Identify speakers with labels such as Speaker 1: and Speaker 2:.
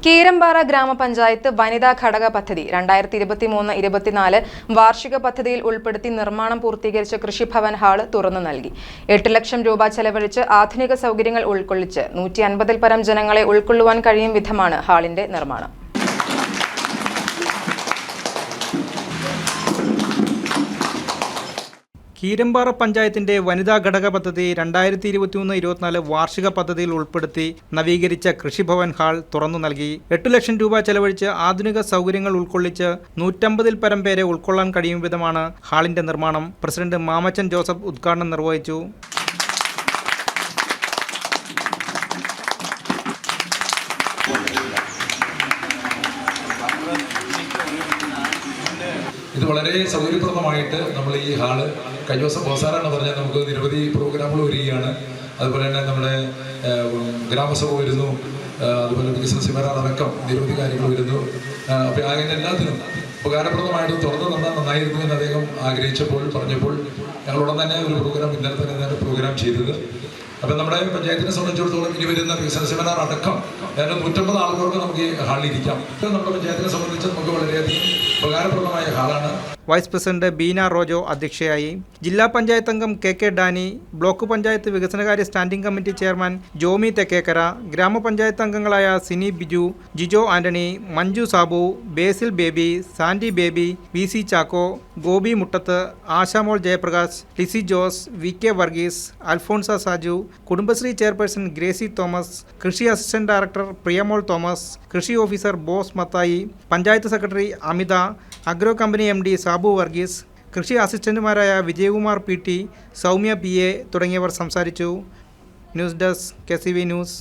Speaker 1: കീരമ്പാറ ഗ്രാമപഞ്ചായത്ത് വനിതാ ഘടക പദ്ധതി 2023-24 വാർഷിക പദ്ധതിയിൽ ഉൾപ്പെടുത്തി നിർമ്മാണം പൂർത്തീകരിച്ച കൃഷിഭവൻ ഹാള് തുറന്നു നൽകി. 8 ലക്ഷം രൂപ ചെലവഴിച്ച് ആധുനിക സൗകര്യങ്ങൾ ഉൾക്കൊള്ളിച്ച് 150-ൽ പരം ജനങ്ങളെ ഉൾക്കൊള്ളുവാൻ കഴിയും വിധമാണ് ഹാളിന്റെ നിർമ്മാണം.
Speaker 2: കീരമ്പാറ പഞ്ചായത്തിന്റെ വനിതാ ഘടക പദ്ധതി 2023-24 വാർഷിക പദ്ധതിയിൽ ഉൾപ്പെടുത്തി നവീകരിച്ച കൃഷിഭവൻ ഹാൾ തുറന്നു നൽകി. 8 ലക്ഷം രൂപ ചെലവഴിച്ച് ആധുനിക സൗകര്യങ്ങൾ ഉൾക്കൊള്ളിച്ച് 150-ൽ പരം പേരെ ഉൾക്കൊള്ളാൻ കഴിയും വിധമാണ് ഹാളിന്റെ നിർമ്മാണം. പ്രസിഡന്റ് മാമച്ചൻ ജോസഫ് ഉദ്ഘാടനം നിർവഹിച്ചു.
Speaker 3: ഇത് വളരെ സൗകര്യപ്രദമായിട്ട് നമ്മൾ ഈ ഹാള് കഴിഞ്ഞ ദിവസം ബോസാറാണ് പറഞ്ഞാൽ നമുക്ക് നിരവധി പ്രോഗ്രാമുകൾ വരികയാണ്. അതുപോലെ തന്നെ നമ്മുടെ ഗ്രാമസഭ വരുന്നു, അതുപോലെ വികസന സെമിനാർ അടക്കം നിരവധി കാര്യങ്ങൾ വരുന്നു. അപ്പോൾ അങ്ങനെ എല്ലാത്തിനും ഉപകാരപ്രദമായിട്ട് തുറന്നു തന്നാൽ നന്നായിരുന്നു എന്ന് അദ്ദേഹം ആഗ്രഹിച്ചപ്പോൾ പറഞ്ഞപ്പോൾ ഞങ്ങളോടൊപ്പം തന്നെ ഒരു പ്രോഗ്രാം ഇന്നലെ തന്നെ പ്രോഗ്രാം ചെയ്തത്. അപ്പം നമ്മുടെ പഞ്ചായത്തിനെ സംബന്ധിച്ചിടത്തോളം ഇനി വരുന്ന വികസന സെമിനാർ അടക്കം 150 ആളുകൾക്ക് നമുക്ക് ഈ ഹാളിൽ ഇരിക്കാം. നമ്മുടെ പഞ്ചായത്തിനെ സംബന്ധിച്ച് നമുക്ക് വളരെയധികം ഉപകാരപ്രദമായ ഹാളാണ്.
Speaker 2: വൈസ് പ്രസിഡന്റ് ബീന റോജോ അധ്യക്ഷയായി. ജില്ലാ പഞ്ചായത്ത് അംഗം കെ ഡാനി, ബ്ലോക്ക് പഞ്ചായത്ത് വികസനകാര്യ standing committee chairman Jomy Thekkekara, ഗ്രാമപഞ്ചായത്ത് അംഗങ്ങളായ Sini Biju, Jijo Antony, Manju Sabu, Basil Baby, Sandy Baby, VC Chacko, Gopi Muttath, Ashamol Jayaprakash, Lissy Jose, VK Varghese, Alphonsa Saju, Kudumbashree chairperson Gracy Thomas, കൃഷി അസിസ്റ്റന്റ് ഡയറക്ടർ പ്രിയമോൾ തോമസ്, കൃഷി officer Bose Mathai, panchayat secretary Amitha, agro company MD Sabu Varghese, കൃഷി അസിസ്റ്റന്റുമാരായ വിജയകുമാർ PT, സൗമ്യ PA തുടങ്ങിയവർ സംസാരിച്ചു. News desk KCV news.